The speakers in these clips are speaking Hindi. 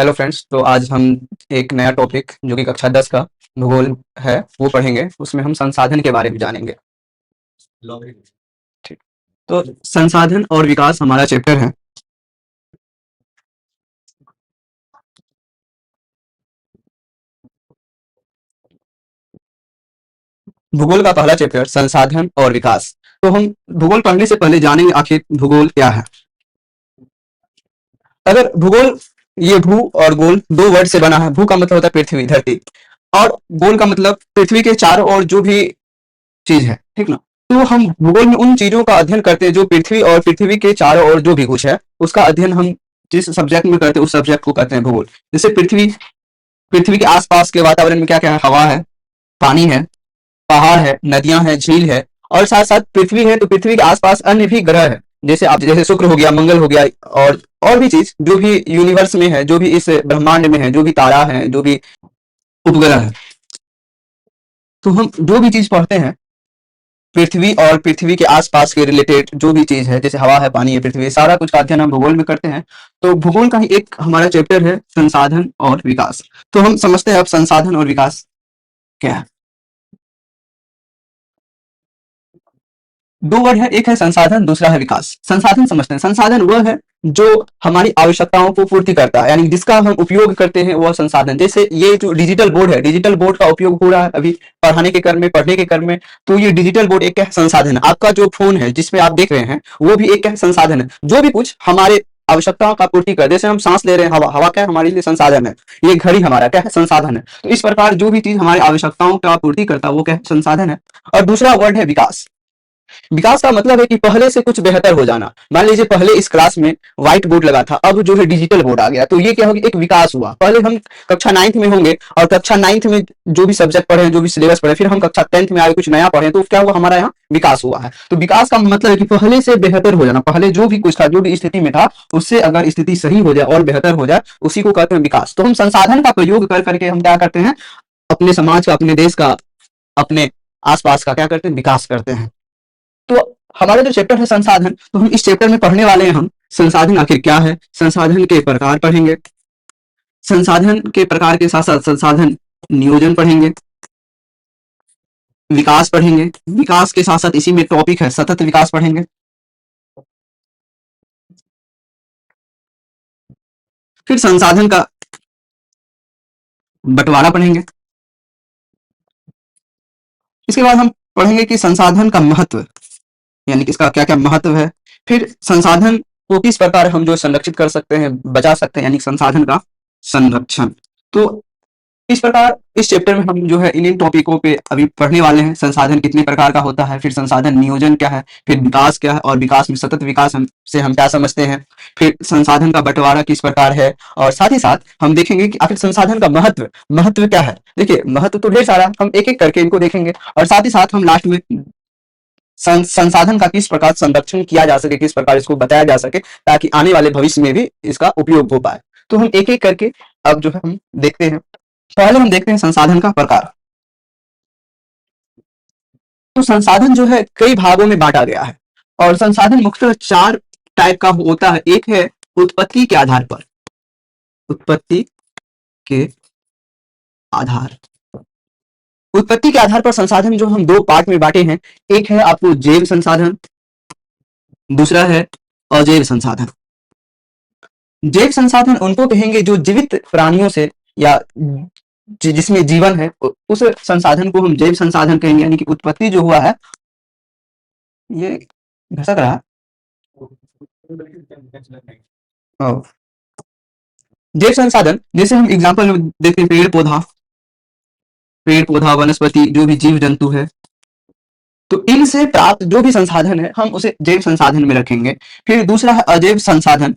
Hello friends. तो आज हम एक नया टॉपिक जो कि कक्षा 10 का भूगोल है वो पढ़ेंगे। उसमें हम संसाधन के बारे में जानेंगे। ठीक। तो संसाधन और विकास हमारा चैप्टर है। भूगोल का पहला चैप्टर संसाधन और विकास। तो हम भूगोल पढ़ने से पहले जानेंगे आखिर भूगोल क्या है। अगर भूगोल, ये भू और गोल दो वर्ड से बना है। भू का मतलब होता है पृथ्वी, धरती, और गोल का मतलब पृथ्वी के चारों ओर जो भी चीज है, ठीक ना। तो हम भूगोल में उन चीजों का अध्ययन करते हैं जो पृथ्वी और पृथ्वी के चारों ओर जो भी कुछ है उसका अध्ययन हम जिस सब्जेक्ट में करते हैं उस सब्जेक्ट को कहते हैं भूगोल। जैसे पृथ्वी, पृथ्वी के आसपास के वातावरण में क्या क्या है? हवा है, पानी है, पहाड़ है, नदियां हैं, झील है, और साथ साथ पृथ्वी है। तो पृथ्वी के आसपास अन्य भी ग्रह है, जैसे आप जैसे शुक्र हो गया, मंगल हो गया, और भी चीज जो भी यूनिवर्स में है, जो भी इस ब्रह्मांड में है, जो भी तारा है, जो भी उपग्रह है। तो हम जो भी चीज पढ़ते हैं पृथ्वी और पृथ्वी के आसपास के रिलेटेड जो भी चीज है, जैसे हवा है, पानी है, पृथ्वी है, सारा कुछ का अध्ययन हम भूगोल में करते हैं। तो भूगोल का ही एक हमारा चैप्टर है संसाधन और विकास। तो हम समझते हैं अब संसाधन और विकास क्या है। दो वर्ड है, एक है संसाधन, दूसरा है विकास। संसाधन समझते हैं, संसाधन वह है जो हमारी आवश्यकताओं को पूर्ति करता है, यानी जिसका हम उपयोग करते हैं वह संसाधन। जैसे ये जो डिजिटल बोर्ड है, डिजिटल बोर्ड का उपयोग हो रहा है अभी पढ़ाने के क्रम में, पढ़ने के क्रम में। तो ये डिजिटल बोर्ड एक क्या है? संसाधन है। आपका जो फोन है जिसमें आप देख रहे हैं वो भी एक क्या है? संसाधन है, जो भी कुछ हमारे आवश्यकताओं का पूर्ति कर। जैसे हम सांस ले रहे हैं, हवा, हवा क्या है? हमारे लिए संसाधन है। ये घड़ी हमारा क्या है? संसाधन है। तो इस प्रकार जो भी चीज हमारी आवश्यकताओं का पूर्ति करता है वो क्या है? संसाधन है। और दूसरा वर्ड है विकास। विकास का मतलब है कि पहले से कुछ बेहतर हो जाना। मान लीजिए पहले इस क्लास में व्हाइट बोर्ड लगा था, अब जो है डिजिटल बोर्ड आ गया, तो ये क्या होगी? एक विकास हुआ। पहले हम कक्षा 9th में होंगे और कक्षा 9th में जो भी सब्जेक्ट पढ़े हैं, जो भी सिलेबस पढ़े, फिर हम कक्षा 10th में आगे कुछ नया पढ़े, तो क्या हुआ? हमारा यहाँ विकास हुआ है। तो विकास का मतलब है कि पहले से बेहतर हो जाना। पहले जो भी कुछ था, जो भी स्थिति में था, उससे अगर स्थिति सही हो जाए और बेहतर हो जाए, उसी को कहते हैं विकास। तो हम संसाधन का प्रयोग कर करके हम क्या करते हैं? अपने समाज का, अपने देश का, अपने आसपास का क्या करते हैं? विकास करते हैं। तो हमारा जो चैप्टर है संसाधन, तो हम इस चैप्टर में पढ़ने वाले हैं हम संसाधन आखिर क्या है, संसाधन के प्रकार पढ़ेंगे, संसाधन के प्रकार के साथ साथ संसाधन नियोजन पढ़ेंगे, विकास पढ़ेंगे, विकास के साथ साथ इसी में टॉपिक है सतत विकास पढ़ेंगे, फिर संसाधन का बंटवारा पढ़ेंगे। इसके बाद हम पढ़ेंगे कि संसाधन का महत्व, यानी कि इसका क्या क्या महत्व है। फिर संसाधन को किस प्रकार हम जो संरक्षित कर सकते हैं, बचा सकते हैं, यानी संसाधन का संरक्षण। तो इस प्रकार इस चैप्टर में हम जो है इन टॉपिकों पे अभी पढ़ने वाले हैं। संसाधन कितने प्रकार का होता है, फिर संसाधन नियोजन क्या है, फिर विकास क्या है, और विकास में सतत विकास से हम क्या समझते हैं, फिर संसाधन का बंटवारा किस प्रकार है, और साथ ही साथ हम देखेंगे कि आखिर संसाधन का महत्व, महत्व क्या है। देखिए महत्व तो ढेर सारा, हम एक एक करके इनको देखेंगे, और साथ ही साथ हम लास्ट में संसाधन का किस प्रकार संरक्षण किया जा सके, किस प्रकार इसको बताया जा सके, ताकि आने वाले भविष्य में भी इसका उपयोग हो पाए। तो हम एक एक करके अब जो है हम देखते हैं। पहले हम देखते हैं संसाधन का प्रकार। तो संसाधन जो है कई भागों में बांटा गया है, और संसाधन मुख्यतः चार टाइप का होता है। एक है उत्पत्ति के आधार पर, उत्पत्ति के आधार, उत्पत्ति के आधार पर संसाधन जो हम दो पार्ट में बांटे हैं। एक है आपको जैव संसाधन, दूसरा है अजैव संसाधन। जैव संसाधन उनको कहेंगे जो जीवित प्राणियों से या जिसमें जीवन है, उस संसाधन को हम जैव संसाधन कहेंगे। यानी कि उत्पत्ति जो हुआ है, ये घसक रहा है। ओ, जैव संसाधन जैसे हम एग्जांपल में देखते हैं, पेड़ पौधा, पेड़ पौधा, वनस्पति, जो भी जीव जंतु है, तो इनसे प्राप्त जो भी संसाधन है हम उसे जैव संसाधन में रखेंगे। फिर दूसरा है अजैव संसाधन,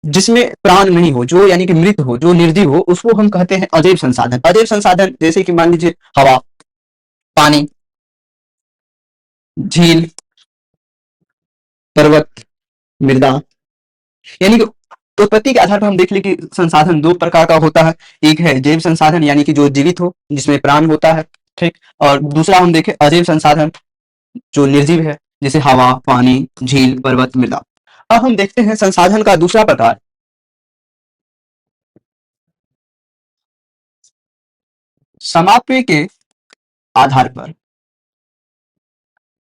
जिसमें प्राण नहीं हो, जो यानी कि मृत हो, जो निर्जीव हो, उसको हम कहते हैं अजैव संसाधन। अजैव संसाधन जैसे कि मान लीजिए हवा, पानी, झील, पर्वत, मृदा। यानी कि उत्पत्ति के आधार पर हम देख ले कि संसाधन दो प्रकार का होता है। एक है जैव संसाधन, यानी कि जो जीवित हो, जिसमें प्राण होता है, ठीक। और दूसरा हम देखें अजैव संसाधन, जो निर्जीव है, जैसे हवा, पानी, झील, पर्वत, मृदा। अब हम देखते हैं संसाधन का दूसरा प्रकार, समाप्य के आधार पर,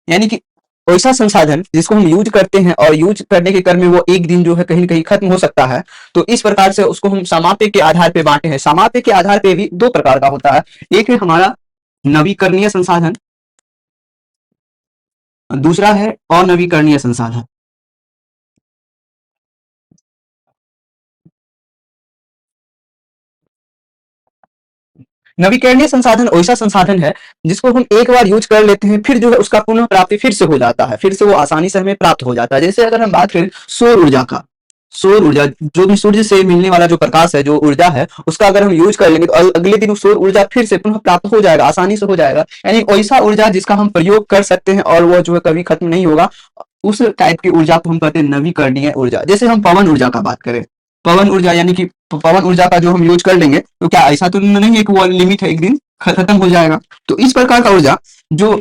यानी कि ऐसा संसाधन जिसको हम यूज करते हैं और यूज करने के क्रम में वो एक दिन जो है कहीं ना कहीं खत्म हो सकता है, तो इस प्रकार से उसको हम समाप्य के आधार पे बांटे हैं। समाप्य के आधार पे भी दो प्रकार का होता है, एक है हमारा नवीकरणीय संसाधन, दूसरा है अनवीकरणीय संसाधन। नवीकरणीय संसाधन ऐसा संसाधन है जिसको हम एक बार यूज कर लेते हैं, फिर जो है उसका पुनः प्राप्ति फिर से हो जाता है, फिर से वो आसानी से हमें प्राप्त हो जाता है। जैसे अगर हम बात करें सौर ऊर्जा का, सौर ऊर्जा जो भी सूर्य से मिलने वाला जो प्रकाश है, जो ऊर्जा है, उसका अगर हम यूज कर लेंगे तो अगले दिन सौर ऊर्जा फिर से पुनः प्राप्त हो जाएगा, आसानी से हो जाएगा। यानी ऐसा ऊर्जा जिसका हम प्रयोग कर सकते हैं और वो जो है कभी खत्म नहीं होगा, उस टाइप की ऊर्जा को हम कहते हैं नवीकरणीय ऊर्जा। जैसे हम पवन ऊर्जा का बात करें, पवन ऊर्जा यानी कि पवन ऊर्जा का जो हम यूज कर लेंगे तो क्या ऐसा तो नहीं है कि वो लिमिट है, एक दिन खत्म हो जाएगा। तो इस प्रकार का ऊर्जा जो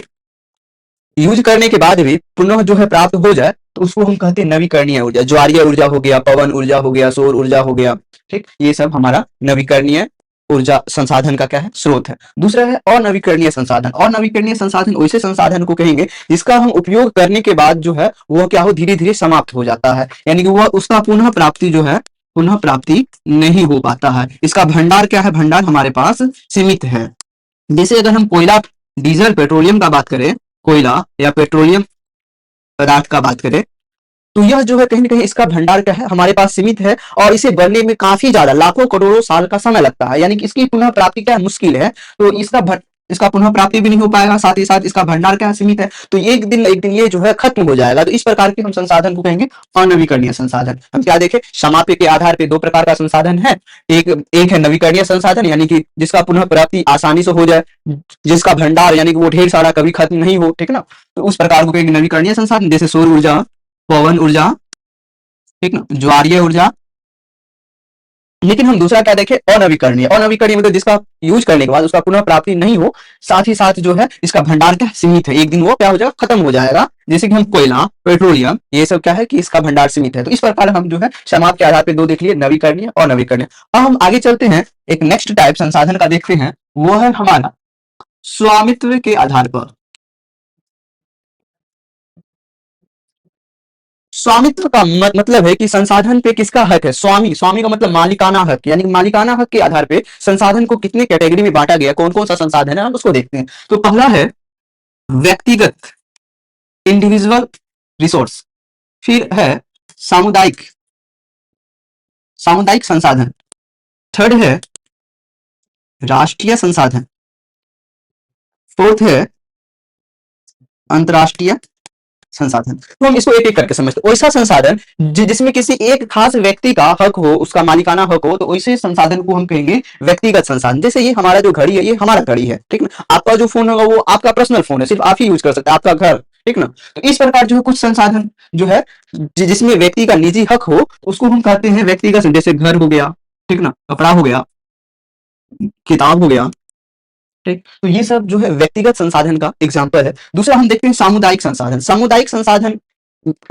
यूज करने के बाद भी पुनः जो है प्राप्त हो जाए तो उसको हम कहते हैं नवीकरणीय ऊर्जा। ज्वारीय ऊर्जा हो गया, पवन ऊर्जा हो गया, सौर ऊर्जा हो गया, ठीक, ये सब हमारा नवीकरणीय ऊर्जा संसाधन का क्या है, स्रोत है। दूसरा है अनवीकरणीय संसाधन। अनवीकरणीय संसाधन वैसे संसाधन को कहेंगे जिसका हम उपयोग करने के बाद जो है वो क्या हो, धीरे धीरे समाप्त हो जाता है, यानी कि वह उसका पुनः प्राप्ति जो है पुनः प्राप्ति नहीं हो पाता है। इसका भंडार क्या है, भंडार हमारे पास सीमित है। जैसे अगर हम कोयला, डीजल, पेट्रोलियम का बात करें, कोयला या पेट्रोलियम पदार्थ का बात करें, तो यह जो है कहीं ना कहीं इसका भंडार क्या है, हमारे पास सीमित है और इसे बनने में काफी ज्यादा लाखों करोड़ों साल का समय लगता है, यानी कि इसकी पुनः प्राप्ति क्या है, मुश्किल है। तो इसका पुनः प्राप्ति भी नहीं हो पाएगा, साथ ही साथ इसका भंडार क्या है, सीमित है, तो एक दिन ये जो है खत्म हो जाएगा। तो इस प्रकार के हम संसाधन को कहेंगे अनवीकरणीय संसाधन। हम क्या देखें, समाप्य के आधार पर दो प्रकार का संसाधन है। एक है नवीकरणीय संसाधन, यानी कि जिसका पुनः प्राप्ति आसानी से हो जाए, जिसका भंडार यानी कि वो ढेर सारा कभी खत्म नहीं हो, ठीक ना, तो उस प्रकार को कहेंगे नवीकरणीय संसाधन। जैसे सौर ऊर्जा, पवन ऊर्जा, ठीक ना, ज्वारीय ऊर्जा। लेकिन हम दूसरा क्या देखें, अनवीकरणीय। अनवीकरणीय मतलब जिसका यूज करने के बाद उसका पुनः प्राप्ति नहीं हो, साथ ही साथ जो है इसका भंडार क्या सीमित है, एक दिन वो क्या हो जाएगा, खत्म हो जाएगा। जैसे कि हम कोयला, पेट्रोलियम, ये सब क्या है कि इसका भंडार सीमित है। तो इस प्रकार हम जो है समाप्त के आधार पर दो देख लिए, नवीकरणीय और अनवीकरणीय। अब हम आगे चलते हैं, एक नेक्स्ट टाइप संसाधन का देखते हैं, वो है हमारा स्वामित्व के आधार पर। स्वामित्व का मतलब है कि संसाधन पे किसका हक है, स्वामी। स्वामी का मतलब मालिकाना हक, यानी मालिकाना हक के आधार पे संसाधन को कितने कैटेगरी में बांटा गया, कौन कौन सा संसाधन है, हम उसको देखते हैं। तो पहला है व्यक्तिगत, इंडिविजुअल रिसोर्स। फिर है सामुदायिक, सामुदायिक संसाधन। थर्ड है राष्ट्रीय संसाधन। फोर्थ है अंतरराष्ट्रीय संसाधन। तो हम इसको एक एक करके समझते हैं। वैसा संसाधन जिसमें किसी एक खास व्यक्ति का हक हो, उसका मालिकाना हक हो, तो वैसे संसाधन को हम कहेंगे व्यक्तिगत संसाधन। जैसे ये हमारा जो घड़ी है, ये हमारा घड़ी है, ठीक ना। आपका जो फोन होगा वो आपका पर्सनल फोन है, सिर्फ आप ही यूज कर सकते हैं, आपका घर, ठीक ना। तो इस प्रकार जो है कुछ संसाधन जो है जिसमें व्यक्ति का निजी हक हो, उसको हम कहते हैं व्यक्तिगत। जैसे घर हो गया, ठीक ना, कपड़ा हो गया, किताब हो गया, ठीक। तो ये सब जो है व्यक्तिगत संसाधन का एग्जाम्पल है। दूसरा हम देखते हैं सामुदायिक संसाधन। सामुदायिक संसाधन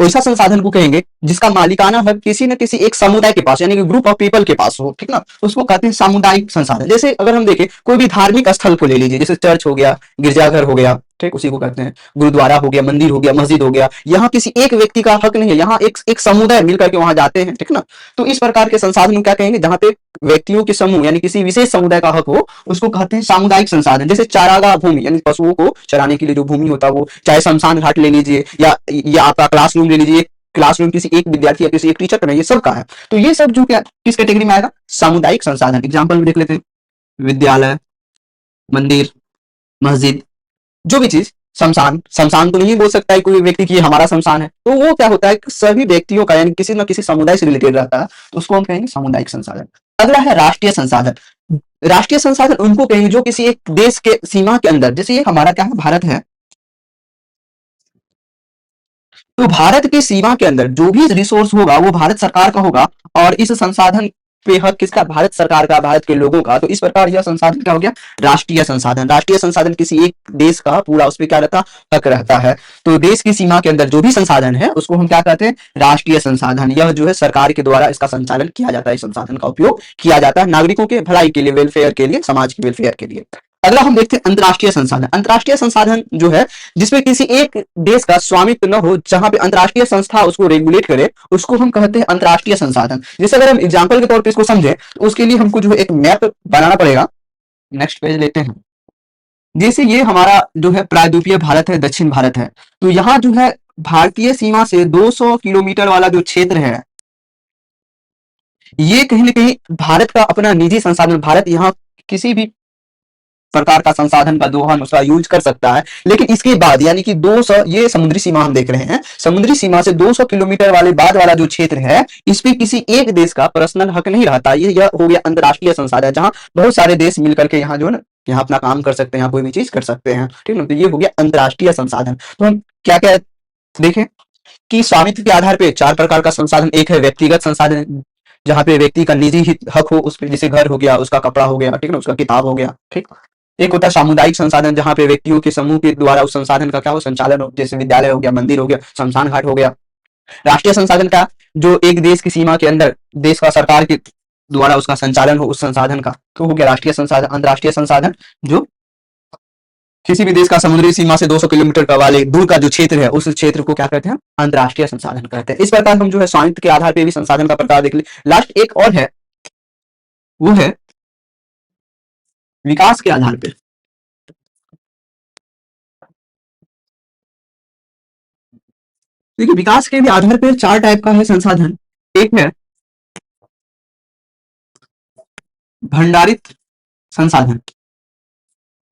ऐसा संसाधन को कहेंगे जिसका मालिकाना हक किसी न किसी एक समुदाय के पास, यानी कि ग्रुप ऑफ पीपल के पास हो, ठीक ना, तो उसको कहते हैं सामुदायिक संसाधन। जैसे अगर हम देखें कोई भी धार्मिक स्थल को ले लीजिए, जैसे चर्च हो गया, गिरजाघर हो गया, ठीक, उसी को कहते हैं, गुरुद्वारा हो गया, मंदिर हो गया, मस्जिद हो गया। यहाँ किसी एक व्यक्ति का हक नहीं है, यहाँ एक समुदाय मिलकर के वहां जाते हैं, ठीक ना। तो इस प्रकार के संसाधन को क्या कहेंगे, जहां पे व्यक्तियों के समूह यानी किसी विशेष समुदाय का हक हो, उसको कहते हैं सामुदायिक संसाधन। जैसे चारागाह भूमि, यानी पशुओं को चराने के लिए जो भूमि होता है, वो चाहे शमशान घाट ले लीजिए या आपका क्लासरूम ले लीजिए, क्लासरूम किसी एक विद्यार्थी या किसी एक टीचर का नहीं, ये सब का है। तो ये सब जो क्या किस कैटेगरी में आएगा, सामुदायिक संसाधन। एग्जाम्पल में देख लेते हैं, विद्यालय, मंदिर, मस्जिद, जो भी चीज। शमशान, शमशान तो नहीं बोल सकता है कोई व्यक्ति कि ये हमारा शमशान है, तो वो क्या होता है, सभी व्यक्तियों का यानी किसी न किसी समुदाय से रिलेटेड रहता है, तो उसको हम कहेंगे सामुदायिक संसाधन। अगला है राष्ट्रीय संसाधन। राष्ट्रीय संसाधन उनको कहेंगे जो किसी एक देश के सीमा के अंदर, जैसे ये हमारा क्या है, भारत है, तो भारत की सीमा के अंदर जो भी रिसोर्स होगा वो भारत सरकार का होगा, और इस संसाधन पे हक किसका, भारत सरकार का, भारत के लोगों का। तो इस प्रकार यह संसाधन क्या हो गया, राष्ट्रीय संसाधन। राष्ट्रीय संसाधन किसी एक देश का पूरा उस पर क्या रहता, हक रहता है। तो देश की सीमा के अंदर जो भी संसाधन है उसको हम क्या कहते हैं, राष्ट्रीय संसाधन। यह जो है सरकार के द्वारा इसका संचालन किया जाता है, इस संसाधन का उपयोग किया जाता है नागरिकों के भलाई के लिए, वेलफेयर के लिए, समाज के वेलफेयर के लिए। अगला हम देखते हैं अंतर्राष्ट्रीय संसाधन। अंतर्राष्ट्रीय संसाधन जो है जिसमें किसी एक देश का स्वामित्व न हो, जहां पे अंतर्राष्ट्रीय संस्था उसको रेगुलेट करे, उसको हम कहते हैं अंतर्राष्ट्रीय संसाधन। जैसे अगर हम एग्जाम्पल के तौर पे इसको समझे तो उसके लिए हमको जो है एक मैप बनाना पड़ेगा। नेक्स्ट पेज लेते हैं। जैसे ये हमारा जो है प्रायद्वीपीय भारत है, दक्षिण भारत है, तो यहाँ जो है भारतीय सीमा से 200 किलोमीटर वाला जो क्षेत्र है, ये कहीं ना कहीं भारत का अपना निजी संसाधन, भारत यहाँ किसी भी प्रकार का संसाधन का दोहन उसका यूज कर सकता है। लेकिन इसके बाद यानी कि 200, ये समुद्री सीमा हम देख रहे हैं, समुद्री सीमा से 200 किलोमीटर वाले बाद वाला जो क्षेत्र है, इस पे किसी एक देश का पर्सनल हक नहीं रहता। ये यह हो गया अंतर्राष्ट्रीय संसाधन, जहां बहुत सारे देश मिलकर के यहाँ जो है ना, यहाँ अपना काम कर सकते हैं, यहाँ कोई भी चीज कर सकते हैं, ठीक है। तो ये हो गया अंतर्राष्ट्रीय संसाधन। तो हम क्या क्या देखें कि स्वामित्व के आधार पे चार प्रकार का संसाधन। एक है व्यक्तिगत संसाधन, जहां पे व्यक्ति का निजी हक हो, उस पे जैसे घर हो गया, उसका कपड़ा हो गया, ठीक है, उसका किताब हो गया, ठीक। एक होता है सामुदायिक संसाधन, जहां पे व्यक्तियों के समूह के द्वारा उस संसाधन का क्या हो, संचालन हो, जैसे विद्यालय हो गया, मंदिर हो गया, शमशान घाट हो गया। राष्ट्रीय संसाधन का, जो एक देश की सीमा के अंदर देश का सरकार के द्वारा उसका संचालन हो उस संसाधन का, तो हो गया राष्ट्रीय संसाधन। अंतर्राष्ट्रीय संसाधन जो किसी भी देश का समुद्री सीमा से 200 किलोमीटर का वाले दूर का जो क्षेत्र है, उस क्षेत्र को क्या कहते हैं, अंतर्राष्ट्रीय संसाधन कहते हैं। इस प्रकार हम जो है स्वामित्व के आधार पर भी संसाधन का प्रकार देख ले। लास्ट एक और है, वो है विकास के आधार पर। देखिए विकास के भी आधार पर चार टाइप का है संसाधन। एक है भंडारित संसाधन,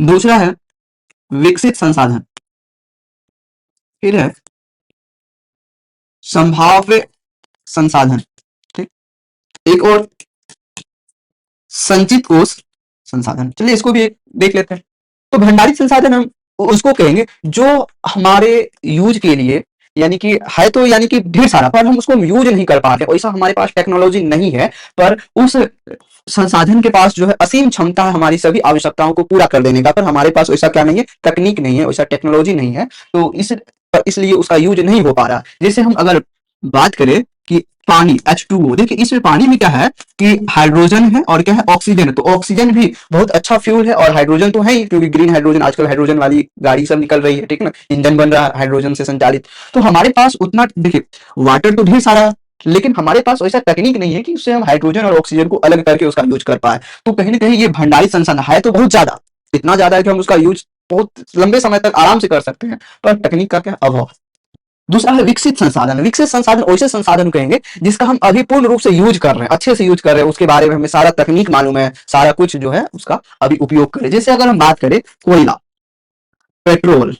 दूसरा है विकसित संसाधन, फिर है संभाव्य संसाधन, ठीक, एक और संचित कोष संसाधन। चलिए इसको भी देख लेते हैं। तो भंडारित संसाधन हम उसको कहेंगे जो हमारे यूज के लिए यानी कि है, तो यानी कि ढेर सारा, पर हम उसको यूज नहीं कर पा रहे, वैसा हमारे पास टेक्नोलॉजी नहीं है, पर उस संसाधन के पास जो है असीम क्षमता है हमारी सभी आवश्यकताओं को पूरा कर देने का, पर हमारे पास वैसा क्या नहीं है, तकनीक नहीं है, वैसा टेक्नोलॉजी नहीं है, तो इसलिए उसका यूज नहीं हो पा रहा। जैसे हम अगर बात करें कि पानी H2O, देखिए इसमें पानी में क्या है कि हाइड्रोजन है और क्या है, ऑक्सीजन है। तो ऑक्सीजन भी बहुत अच्छा फ्यूल है और हाइड्रोजन तो है ही, क्योंकि ग्रीन हाइड्रोजन, आजकल हाइड्रोजन वाली गाड़ी सब निकल रही है, ठीक ना, इंजन बन रहा है हाइड्रोजन से संचालित। तो हमारे पास उतना, देखिए वाटर तो ढेर सारा, लेकिन हमारे पास वैसा तकनीक नहीं है कि उससे हम हाइड्रोजन और ऑक्सीजन को अलग करके उसका यूज कर पाए। तो कहीं ना कहीं ये भंडारित संसाधन है तो बहुत ज्यादा, इतना ज्यादा है कि हम उसका यूज बहुत लंबे समय तक आराम से कर सकते हैं, पर तकनीक का क्या अभाव। दूसरा है विकसित संसाधन। विकसित संसाधन वैसे संसाधन कहेंगे जिसका हम अभी पूर्ण रूप से यूज कर रहे हैं, अच्छे से यूज कर रहे हैं, उसके बारे में हमें सारा तकनीक मालूम है, सारा कुछ जो है उसका अभी उपयोग करें। जैसे अगर हम बात करें कोयला, पेट्रोल,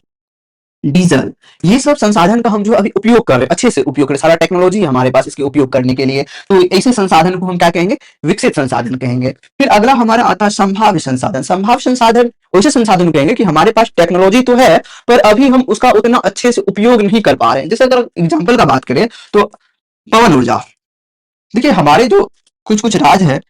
डीजल, ये सब संसाधन का हम जो अभी उपयोग कर रहे हैं, अच्छे से उपयोग करें, सारा टेक्नोलॉजी हमारे पास इसके उपयोग करने के लिए, तो ऐसे संसाधन को हम क्या कहेंगे, विकसित संसाधन कहेंगे। फिर अगला हमारा आता है संभाव्य संसाधन। संभाव्य संसाधन वैसे संसाधन कहेंगे कि हमारे पास टेक्नोलॉजी तो है, पर अभी हम उसका उतना अच्छे से उपयोग नहीं कर पा रहे हैं। जैसे अगर एग्जाम्पल का बात करें तो पवन ऊर्जा, देखिए हमारे जो कुछ कुछ राज्य है,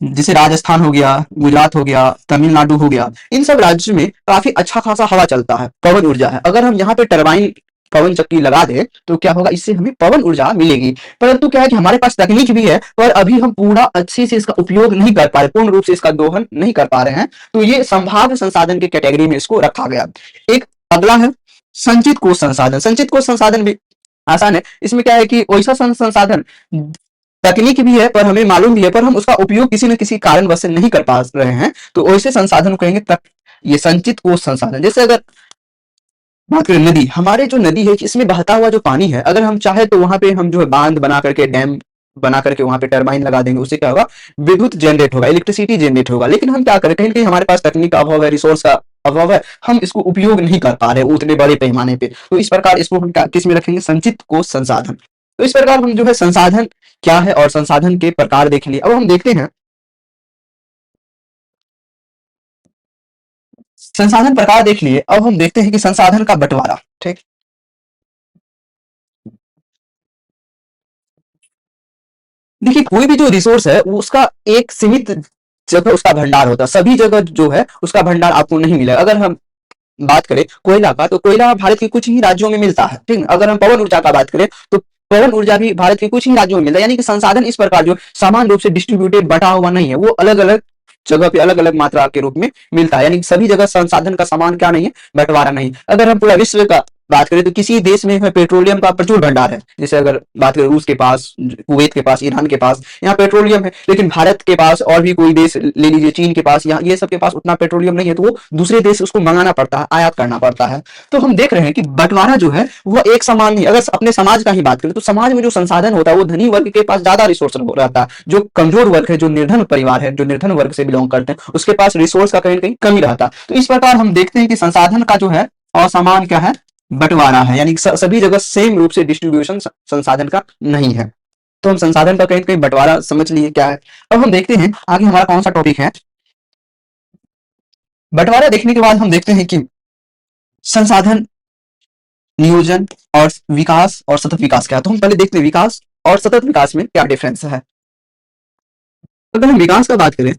जैसे राजस्थान हो गया, गुजरात हो गया, तमिलनाडु हो गया, इन सब राज्यों में काफी अच्छा खासा हवा चलता है, पवन ऊर्जा है। अगर हम यहाँ पे टरबाइन पवन चक्की लगा दे तो क्या होगा, इससे हमें पवन ऊर्जा मिलेगी। परंतु क्या है कि हमारे पास तकनीक भी है, पर अभी हम पूरा अच्छे से इसका उपयोग नहीं कर पा रहे, पूर्ण रूप से इसका दोहन नहीं कर पा रहे हैं। तो ये संभाव्य संसाधन की कैटेगरी में इसको रखा गया। एक अगला है संचित कोष संसाधन। संचित कोष संसाधन भी आसान है। इसमें क्या है कि वैसा संसाधन तकनीक भी है, पर हमें मालूम भी है, पर हम उसका उपयोग किसी न किसी कारणवश से नहीं कर पा रहे हैं, तो वैसे संसाधन को कहेंगे तक ये संचित कोष संसाधन। जैसे अगर बात करें नदी, हमारे जो नदी है इसमें बहता हुआ जो पानी है, अगर हम चाहे तो वहां पे हम जो है बांध बना करके, डैम बना करके वहां पे टरबाइन लगा देंगे, उससे क्या होगा, विद्युत जनरेट होगा, इलेक्ट्रिसिटी जनरेट होगा। लेकिन हम क्या करें, कहीं कहीं हमारे पास तकनीक का अभाव है, रिसोर्स का अभाव है, हम इसको उपयोग नहीं कर पा रहे उतने बड़े पैमाने पे। तो इस प्रकार इसको हम किस में रखेंगे, संचित कोष संसाधन। तो इस प्रकार हम जो है संसाधन क्या है और संसाधन के प्रकार देख लिए। अब हम देखते हैं संसाधन प्रकार देख लिए, अब हम देखते हैं कि संसाधन का बंटवारा, ठीक। देखिए कोई भी जो रिसोर्स है उसका एक सीमित जगह उसका भंडार होता है, सभी जगह जो है उसका भंडार आपको नहीं मिलेगा। अगर हम बात करें कोयला का, तो कोयला भारत के कुछ ही राज्यों में मिलता है, ठीक। अगर हम पवन ऊर्जा का बात करें तो पवन ऊर्जा भी भारत के कुछ ही राज्यों में मिलता है। यानी कि संसाधन इस प्रकार जो समान रूप से डिस्ट्रीब्यूटेड बटा हुआ नहीं है, वो अलग अलग जगह पे अलग अलग मात्रा के रूप में मिलता है, यानी सभी जगह संसाधन का समान क्या नहीं है, बंटवारा नहीं। अगर हम पूरा विश्व का बात करें तो किसी देश में पेट्रोलियम का प्रचुर भंडार है, जैसे अगर बात करें रूस के पास, कुवैत के पास, ईरान के पास, यहाँ पेट्रोलियम है। लेकिन भारत के पास और भी कोई देश ले लीजिए, चीन के पास, यहाँ ये सब के पास उतना पेट्रोलियम नहीं है, तो वो दूसरे देश उसको मंगाना पड़ता है, आयात करना पड़ता है। तो हम देख रहे हैं कि बंटवारा जो है वह एक समान नहीं। अगर अपने समाज का ही बात करें तो समाज में जो संसाधन होता है वो धनी वर्ग के पास ज्यादा रिसोर्स रहता है, जो कमजोर वर्ग है, जो निर्धन परिवार है, जो निर्धन वर्ग से बिलोंग करते हैं, उसके पास रिसोर्स का कहीं ना कहीं कमी रहता है। तो इस प्रकार हम देखते हैं कि संसाधन का जो है असमान क्या है, बंटवारा है, यानी सभी जगह सेम रूप से डिस्ट्रीब्यूशन संसाधन का नहीं है। तो हम संसाधन का कहीं ना कहीं बंटवारा समझ लिए क्या है। अब हम देखते हैं आगे हमारा कौन सा टॉपिक है। बंटवारा देखने के बाद हम देखते हैं कि संसाधन नियोजन और विकास और सतत विकास क्या है। तो हम पहले देखते हैं विकास और सतत विकास में क्या डिफरेंस है। अगर हम विकास का बात करें,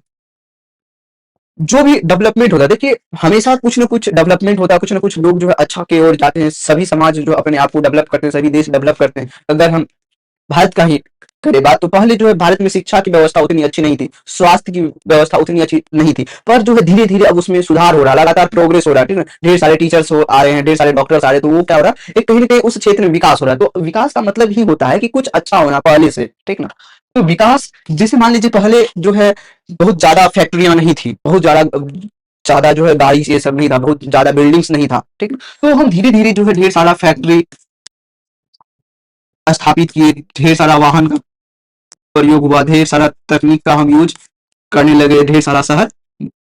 जो भी डेवलपमेंट होता है, देखिए हमेशा कुछ ना कुछ डेवलपमेंट होता है, कुछ ना कुछ लोग जो है अच्छा की ओर जाते हैं, सभी समाज जो अपने आप को डेवलप करते हैं, सभी देश डेवलप करते हैं। अगर हम भारत का ही करें बात, तो पहले जो है भारत में शिक्षा की व्यवस्था उतनी अच्छी नहीं थी, स्वास्थ्य की व्यवस्था उतनी अच्छी नहीं थी, पर जो है धीरे धीरे अब उसमें सुधार हो रहा है, लगातार प्रोग्रेस हो रहा है, ठीक है। ढेर सारे टीचर्स आ रहे हैं, ढेर सारे डॉक्टर्स आ रहे हैं, तो वो क्या हो रहा है, एक कहीं ना कहीं उस क्षेत्र में विकास हो रहा है। तो विकास का मतलब ही होता है कि कुछ अच्छा होना पहले से, ठीक ना। तो विकास जैसे मान लीजिए पहले जो है बहुत ज्यादा फैक्ट्रियां नहीं थी, बहुत ज्यादा ज्यादा जो है गाड़ी ये सब नहीं था, बहुत ज्यादा बिल्डिंग्स नहीं था, ठीक ना। तो हम धीरे धीरे जो है ढेर सारा फैक्ट्री स्थापित किए, ढेर सारा वाहन का प्रयोग हुआ, ढेर सारा तकनीक का हम यूज करने लगे, ढेर सारा शहर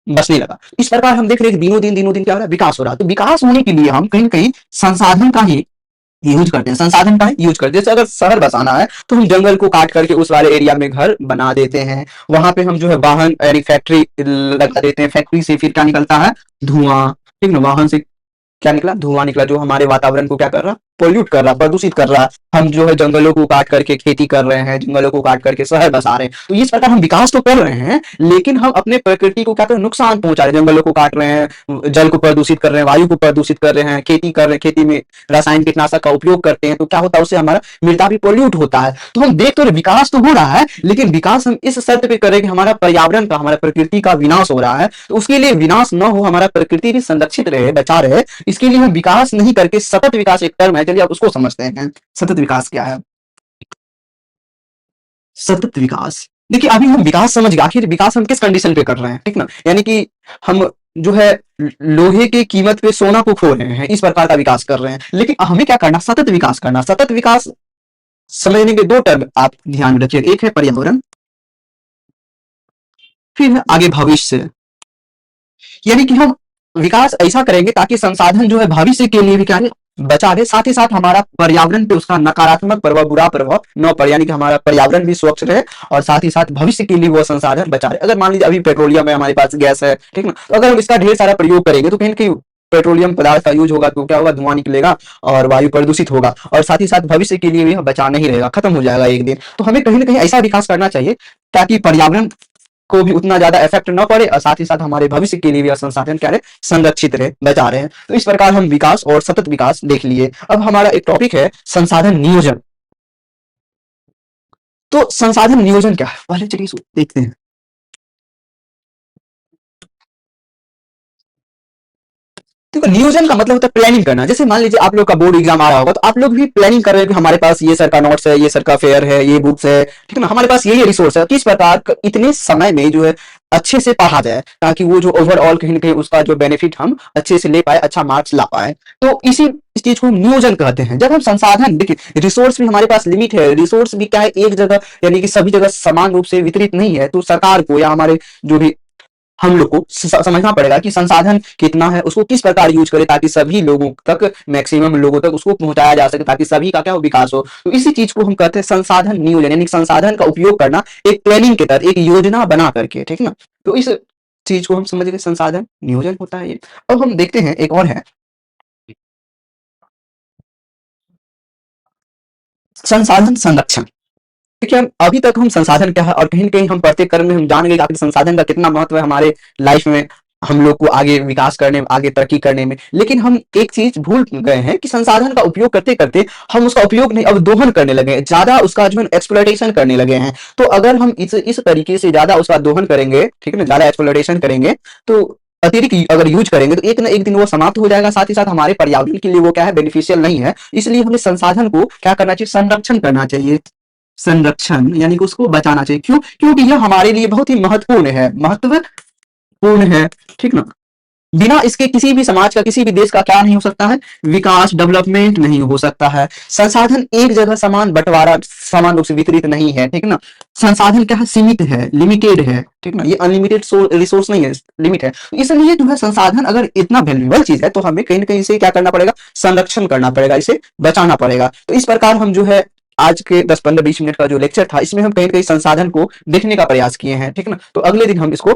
बसने लगा। इस प्रकार हम देख रहे हैं दिनों दिन क्या हो रहा है, विकास हो रहा है। तो विकास होने के लिए हम कहीं ना कहीं संसाधन का ही यूज करते हैं, संसाधन का यूज करते हैं। जैसे अगर शहर बसाना है तो हम जंगल को काट करके उस वाले एरिया में घर बना देते हैं, वहां पे हम जो है वाहन यानी फैक्ट्री लगा देते हैं, फैक्ट्री से फिर क्या निकलता है, धुआं, ठीक ना। वाहन से क्या निकला, धुआं निकला, जो हमारे वातावरण को क्या कर रहा, पोल्यूट कर रहा, प्रदूषित कर रहा। हम जो है जंगलों को काट करके खेती कर रहे हैं, जंगलों को काट करके शहर बसा रहे हैं। तो इस प्रकार हम विकास तो कर रहे हैं, लेकिन हम अपने प्रकृति को क्या कर रहे हैं, नुकसान पहुंचा रहे हैं। जंगलों को काट रहे हैं, जल को प्रदूषित कर रहे हैं, वायु को प्रदूषित कर रहे हैं, खेती कर रहे हैं, खेती में रासायनिक कीटनाशक का उपयोग करते हैं, तो क्या होता है, उससे हमारा मृदा भी पोल्यूट होता है। तो हम देख तो रहे विकास तो हो रहा है, लेकिन विकास हम इस शर्त पे करें कि हमारा पर्यावरण का, हमारा प्रकृति का विनाश हो रहा है। तो उसके लिए विनाश न हो, हमारा प्रकृति भी संरक्षित रहे, बचा रहे, इसके लिए हम विकास नहीं करके सतत विकास एक टर्म है, चलिए आप उसको समझते हैं। सतत विकास क्या है। सतत विकास, देखिए अभी हम विकास समझ गए, आखिर विकास हम किस कंडीशन पे कर रहे हैं, ठीक ना। यानी कि हम जो है लोहे की कीमत पे सोना को खो रहे हैं, इस प्रकार का विकास कर रहे हैं। लेकिन हमें क्या करना, सतत विकास करना। सतत विकास समझने के दो टर्म आप ध्यान में रखिए, एक है पर्यावरण, फिर है आगे भविष्य। यानी कि हम विकास ऐसा करेंगे ताकि संसाधन जो है भविष्य के लिए भी क्या है, बचा रहे, साथ ही साथ हमारा पर्यावरण पे उसका नकारात्मक प्रभाव, बुरा प्रभाव न पड़े, यानी कि हमारा पर्यावरण भी स्वच्छ रहे और साथ ही साथ भविष्य के लिए वो संसाधन बचा रहे। अगर मान लीजिए अभी पेट्रोलियम है, हमारे पास गैस है, ठीक ना, तो अगर हम इसका ढेर सारा प्रयोग करेंगे तो कहीं ना कहीं पेट्रोलियम पदार्थ का यूज होगा, तो क्या होगा, धुआं निकलेगा और वायु प्रदूषित होगा, और साथ ही साथ भविष्य के लिए भी बचा नहीं रहेगा, खत्म हो जाएगा एक दिन। तो हमें कहीं ना कहीं ऐसा विकास करना चाहिए ताकि पर्यावरण को भी उतना ज्यादा इफेक्ट न पड़े और साथ ही साथ हमारे भविष्य के लिए भी संसाधन क्या रहे, संरक्षित रहे, बचा रहे। तो इस प्रकार हम विकास और सतत विकास देख लिए। अब हमारा एक टॉपिक है संसाधन नियोजन। तो संसाधन नियोजन क्या है, पहले चलिए देखते हैं। देखो नियोजन का मतलब होता है प्लानिंग करना। जैसे मान लीजिए आप लोग का बोर्ड एग्जाम आ रहा होगा, तो आप लोग भी प्लानिंग कर रहे हैं कि हमारे पास ये सर का नोट्स है, ये सर का फेयर है, ये बुक्स है, ठीक है ना, हमारे पास ये रिसोर्स है। किस प्रकार इतने समय में जो है अच्छे से पढ़ा जाए ताकि वो जो ओवरऑल कहीं ना कहीं उसका जो बेनिफिट हम अच्छे से ले पाए, अच्छा मार्क्स ला पाए। तो इस चीज को हम नियोजन कहते हैं। जब हम संसाधन देखिए, रिसोर्स भी हमारे पास लिमिट है, रिसोर्स भी क्या है, एक जगह यानी कि सभी जगह समान रूप से वितरित नहीं है। तो सरकार को या हमारे जो भी हम लोग को समझना पड़ेगा कि संसाधन कितना है, उसको किस प्रकार यूज करें ताकि सभी लोगों तक, मैक्सिमम लोगों तक उसको पहुंचाया जा सके, ताकि सभी का क्या हो, विकास हो। तो इसी चीज को हम कहते हैं संसाधन नियोजन, यानी संसाधन का उपयोग करना एक प्लानिंग के तहत, एक योजना बना करके, ठीक ना। तो इस चीज को हम समझ गए, संसाधन नियोजन होता है ये। अब हम देखते हैं एक और है संसाधन संरक्षण। देखिए हम अभी तक हम संसाधन क्या है और कहीं ना कहीं हम पढ़ते क्रम में हम जान गए कि आखिर संसाधन का कितना महत्व है हमारे लाइफ में। हम लोग को आगे विकास करने में, आगे तरक्की करने में। लेकिन हम एक चीज भूल गए हैं कि संसाधन का उपयोग करते करते हम उसका उपयोग नहीं, अब दोहन करने लगे हैं, ज्यादा उसका जो है एक्सप्लॉयटेशन करने लगे हैं। तो अगर हम इस तरीके से ज्यादा उसका दोहन करेंगे, ठीक है ना, ज्यादा एक्सप्लॉयटेशन करेंगे, तो अतिरिक्त अगर यूज करेंगे तो एक ना एक दिन वो समाप्त हो जाएगा। साथ ही साथ हमारे पर्यावरण के लिए वो क्या है, बेनिफिशियल नहीं है। इसलिए हमें संसाधन को क्या करना चाहिए, संरक्षण करना चाहिए। संरक्षण यानी कि उसको बचाना चाहिए। क्यों? क्योंकि यह हमारे लिए बहुत ही महत्वपूर्ण है, महत्वपूर्ण है, ठीक ना। बिना इसके किसी भी समाज का, किसी भी देश का क्या नहीं हो सकता है, विकास, डेवलपमेंट नहीं हो सकता है। संसाधन एक जगह समान बंटवारा, समान रूप से वितरित नहीं है, ठीक है ना। संसाधन क्या है, सीमित है, लिमिटेड है, ठीक ना। ये अनलिमिटेड रिसोर्स नहीं है, लिमिट है। तो इसलिए जो है संसाधन अगर इतना वैल्यूएबल चीज है तो हमें कहीं ना कहीं से क्या करना पड़ेगा, संरक्षण करना पड़ेगा, इसे बचाना पड़ेगा। तो इस प्रकार हम जो है आज के 10-15-20 मिनट का जो लेक्चर था, इसमें हम कहीं ना कहीं संसाधन को देखने का प्रयास किए हैं, ठीक ना। तो अगले दिन हम इसको